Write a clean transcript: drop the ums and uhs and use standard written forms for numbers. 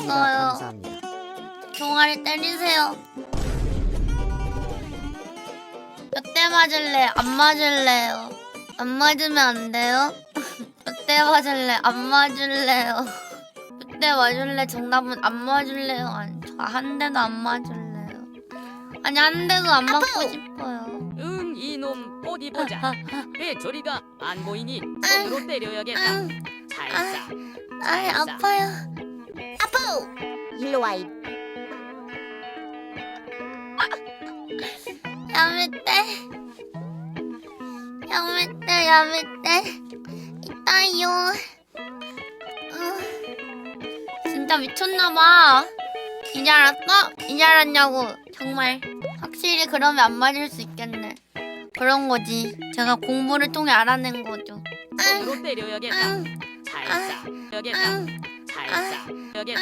감사합니다. 종아리 때리세요. 몇 대 맞을래? 안 맞을래요? 안 맞으면 안 돼요? 몇 대 맞을래? 안 맞을래요? 몇 대 맞을래? 정답은 안 맞을래요? 아니, 저 한 대도 안 맞을래요. 아니, 한 대도 안 맞고 싶어요. 응, 이놈 어디 보자. 회초리가 안 보이니 손으로 때려야겠다. 살살. 아이, 아파요. 일로 와. 야매떼 이따요. 진짜 미쳤나봐. 이제 알았어? 이제 알았냐고. 정말 확실히 그러면 안 맞을 수 있겠네. 그런 거지. 제가 공부를 통해 알아낸 거죠. 손으로 때려야겠다. 살살. 여겠다. 살살. 여겠다.